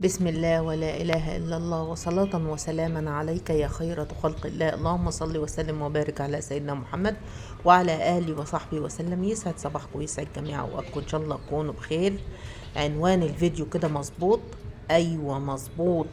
بسم الله ولا إله إلا الله وصلاة وسلاما عليك يا خيرة خلق الله. اللهم صل وسلم وبارك على سيدنا محمد وعلى آله وصحبه وسلم. يسعد صباحكم ويسعد جميع أوقاتكم إن شاء الله تكونوا بخير. عنوان الفيديو كده مظبوط؟ أيوة مظبوط.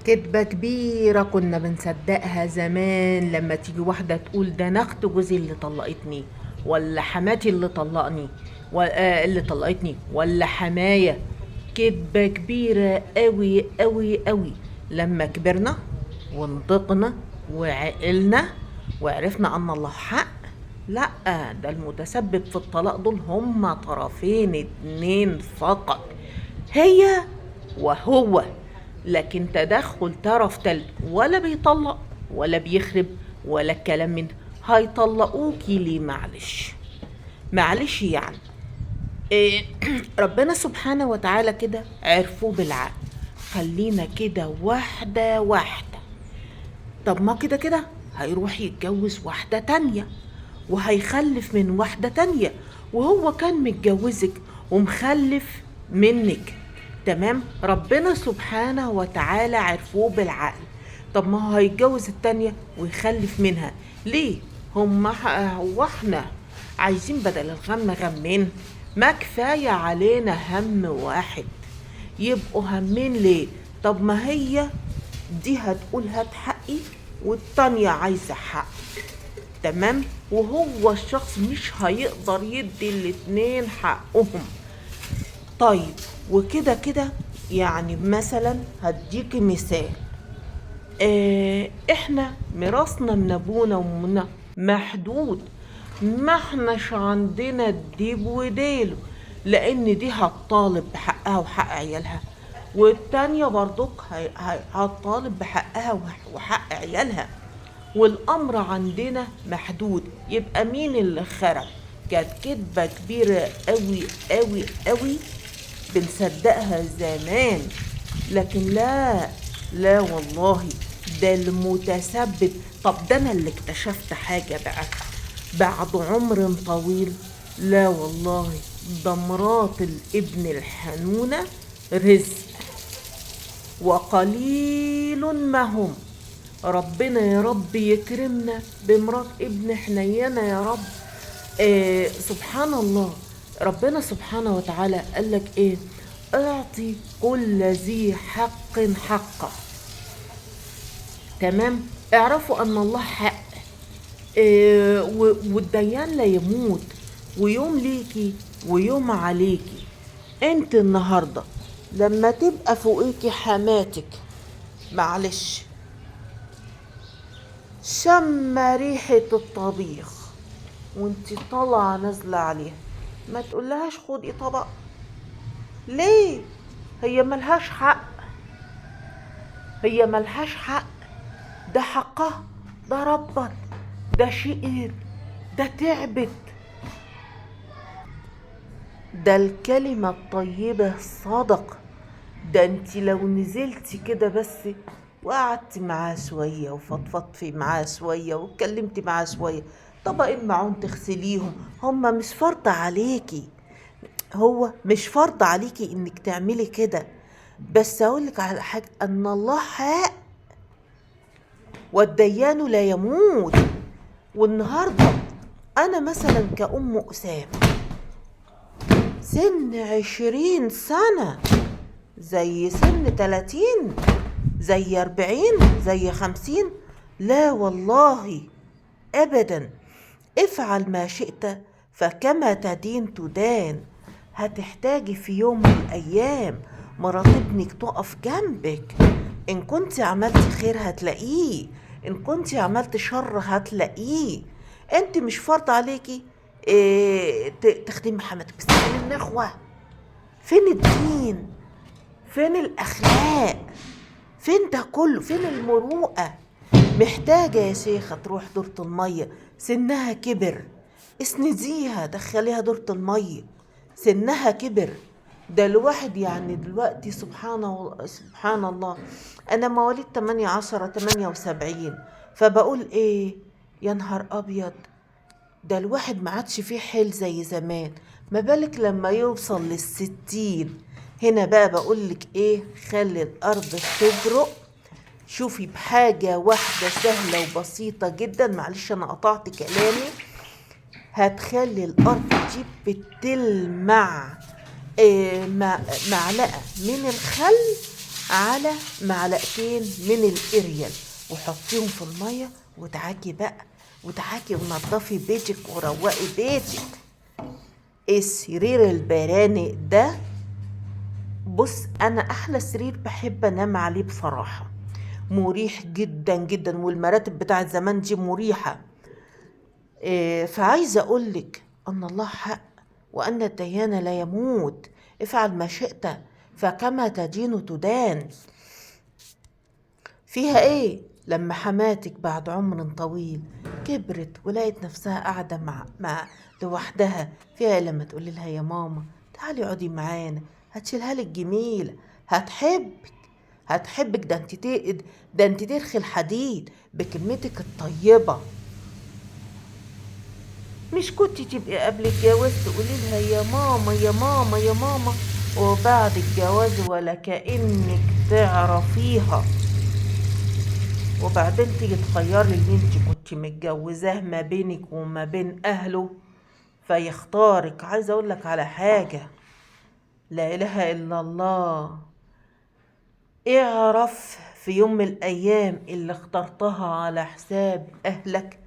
كدبة كبيرة كنا بنصدقها زمان لما تيجي واحدة تقول ده أنا أخت جوزي اللي طلقتني، ولا حماتي اللي طلقني اللي طلقتني، ولا حماية. كدبة كبيرة قوي قوي قوي. لما كبرنا ونضجنا وعقلنا وعرفنا أن الله حق، لا، ده المتسبب في الطلاق دول هما طرفين اتنين فقط، هي وهو. لكن تدخل طرف تالت ولا بيطلق ولا بيخرب ولا الكلام من ده. هيطلقوكي ليه؟ معلش يعني إيه. ربنا سبحانه وتعالى كده عرفوه بالعقل. خلينا كده واحدة واحدة. طب ما كده كده هيروح يتجوز واحدة تانية وهيخلف من واحدة تانية، وهو كان متجوزك ومخلف منك. تمام، ربنا سبحانه وتعالى عرفوه بالعقل. طب ما هو هيتجوز التانية ويخلف منها ليه؟ هو احنا عايزين بدل الغم غمين؟ ما كفاية علينا هم واحد، يبقوا همين ليه؟ طب ما هي دي هتقول هات حقي والتانية عايزة حق، تمام، وهو الشخص مش هيقدر يدي الاتنين حقهم. طيب وكده كده يعني مثلا هديكي مثال. احنا ميراثنا من ابونا وامنا محدود، ما احناش عندنا الديب وديله، لان دي هتطالب بحقها وحق عيالها، والتانية برضك هتطالب بحقها وحق عيالها، والامر عندنا محدود. يبقى مين اللي خرب؟ كانت كدبة كبيرة قوي قوي قوي بنصدقها زمان، لكن لا، لا والله، ده المتسبب. طب ده انا اللي اكتشفت حاجة بقى بعد عمر طويل، لا والله، ده مرات الابن الحنونة رزق وقليل ما هم. ربنا يا رب يكرمنا بمرات ابن حنينة يا رب. سبحان الله، ربنا سبحانه وتعالى قال لك ايه؟ اعطي كل ذي حق حقه. تمام، اعرفوا ان الله حق. والديان لا يموت، ويوم ليكي ويوم عليكي. انت النهارده لما تبقى فوقيكي حماتك، معلش، شم ريحة الطبيخ وانت طالعة نازلة عليها، ما تقولهاش خدي طبق؟ ليه؟ هي ملهاش حق، هي ملهاش حق، ده حقها، ده ربط، ده شقير، ده تعبت، ده الكلمة الطيبة صدق. ده انت لو نزلتي كده بس وقعدتي معاه شوية وفضفضتي معاه شوية واتكلمتي معاه شوية، طبقين معون تغسليهم، هما مش فرض عليكي، هو مش فرض عليكي انك تعملي كده. بس اقولك على حاجة، ان الله حق والديان لا يموت. والنهاردة انا مثلا كأم أسامة سن 20 سنة، زي سن 30، زي 40، زي 50، لا والله أبدا. افعل ما شئت فكما تدين تدان. هتحتاجي في يوم من الأيام مرات ابنك تقف جنبك. إن كنت عملت خير هتلاقيه، إن كنت عملت شر هتلاقيه. انت مش فرض عليكي تخدمي حماتك، بس فين النخوة؟ فين الدين؟ فين الأخلاق؟ فين ده كله؟ فين المروءة؟ محتاجة يا شيخة تروح دورة المية، سنها كبر، اسنديها دخليها دورة المية، سنها كبر. ده الواحد يعني دلوقتي سبحان الله، أنا مواليد 8/10/78، فبقول إيه؟ يا نهار أبيض، ده الواحد ما عادش فيه حيل زي زمان، ما بالك لما يوصل لل60؟ هنا بقى بقولك ايه، خلي الارض تبرق. شوفي بحاجة واحدة سهلة وبسيطة جدا، معلش انا قطعت كلامي، هتخلي الارض دي بتلمع. معلقة من الخل على معلقتين من الاريال، وحطيهم في المية وتعاكي بقى، وتعاكي ونضفي بيتك وروقي بيتك. السرير البرانق ده، بص انا احلى سرير بحب انام عليه بصراحة، مريح جدا جدا، والمراتب بتاعت زمان دي مريحة. فعايزة اقولك ان الله حق، وان الديان لا يموت، افعل ما شئت فكما تدين تدان. فيها ايه لما حماتك بعد عمر طويل كبرت ولقيت نفسها قاعدة مع لوحدها، فيها إيه لما تقولي لها يا ماما تعالي اقعدي معانا، هتشيلها لك جميلة، هتحبك ده انت ترخي الحديد بكلمتك الطيبة. مش كنت تبقي قبل الجواز تقولي لها يا ماما يا ماما يا ماما، وبعد الجواز ولا كأنك تعرفيها، وبعدين تيجي تخيري اللي انت كنت متجوزاه ما بينك وما بين اهله فيختارك. عايزه اقول لك على حاجه، لا اله الا الله، اعرف في يوم من الايام اللي اخترتها على حساب اهلك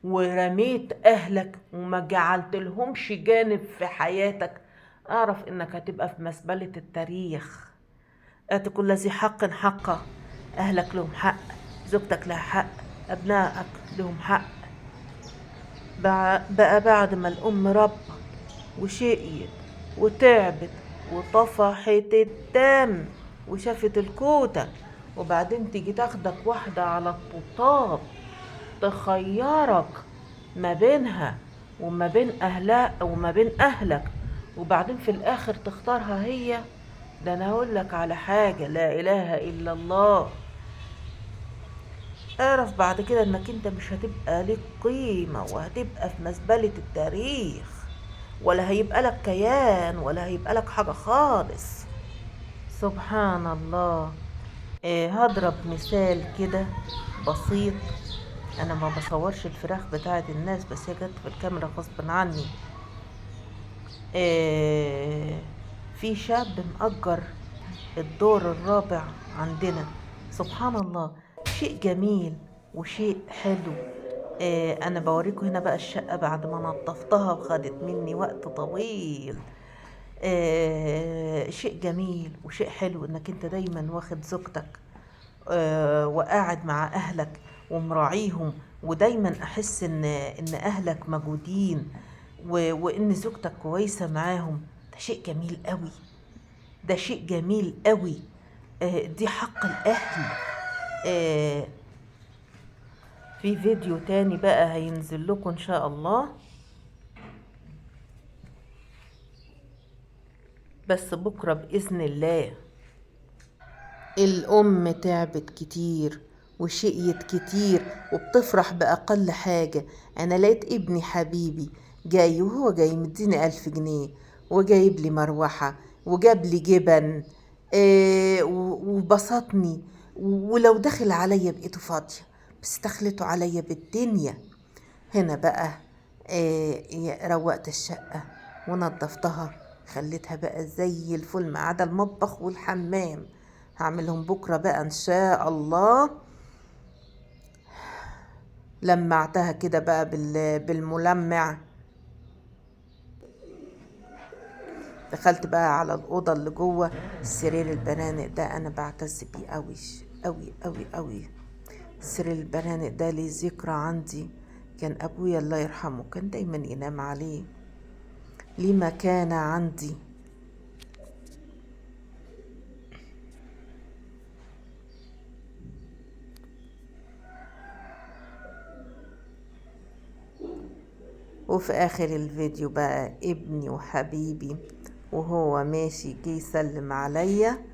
ورميت اهلك وما جعلت لهمش جانب في حياتك، اعرف انك هتبقى في مزبله التاريخ. آتي كل ذي حق حقه، أهلك لهم حق، زوجتك لها حق، أبنائك لهم حق. بقى بعد ما الأم ربت وشقيت وتعبت وطفحت الدم وشافت الكوتة، وبعدين تيجي تاخدك واحدة على الطبطاب تخيرك ما بينها وما بين أهلها وما بين أهلك، وبعدين في الآخر تختارها هي. ده انا هقول لك على حاجة، لا اله الا الله، اعرف بعد كده انك انت مش هتبقى لك قيمة، وهتبقى في مزبلة التاريخ، ولا هيبقى لك كيان، ولا هيبقى لك حاجة خالص. سبحان الله. هضرب مثال كده بسيط، انا ما بصورش الفراخ بتاعت الناس، بس هي جت في الكاميرا غصب عني. في شاب مأجر الدور الرابع عندنا، سبحان الله، شيء جميل وشيء حلو. انا بوريكم هنا بقى الشقة بعد ما نظفتها وخدت مني وقت طويل. شيء جميل وشيء حلو انك انت دايما واخد زوجتك وقاعد مع اهلك ومراعيهم، ودايما احس ان اهلك موجودين وان زوجتك كويسة معاهم. ده شيء جميل قوي، ده شيء جميل قوي. دي حق الاهل. في فيديو تاني بقى هينزل لكم ان شاء الله، بس بكرة بإذن الله. الأم تعبت كتير وشقيت كتير وبتفرح بأقل حاجة. أنا لقيت ابني حبيبي جاي، وهو جاي مديني 1000 جنيه، وجايب لي مروحة، وجاب لي جبن، وبسطني. ولو دخل عليا بقيته فاضية، بس دخلته عليا بالدنيا. هنا بقى روقت الشقة ونظفتها، خليتها بقى زي الفل ما عدا المطبخ والحمام، هعملهم بكرة بقى ان شاء الله. لمعتها كده بقى بالملمع. دخلت بقى على الأوضة اللي جوه، السرير البرانق ده أنا بعتز بيه قوي قوي قوي قوي. السرير البرانق ده ليه ذكرى عندي، كان أبويا الله يرحمه كان دايما ينام عليه، ليه مكانة عندي. وفي آخر الفيديو بقى ابني وحبيبي وهو ماشي جه يسلم عليا،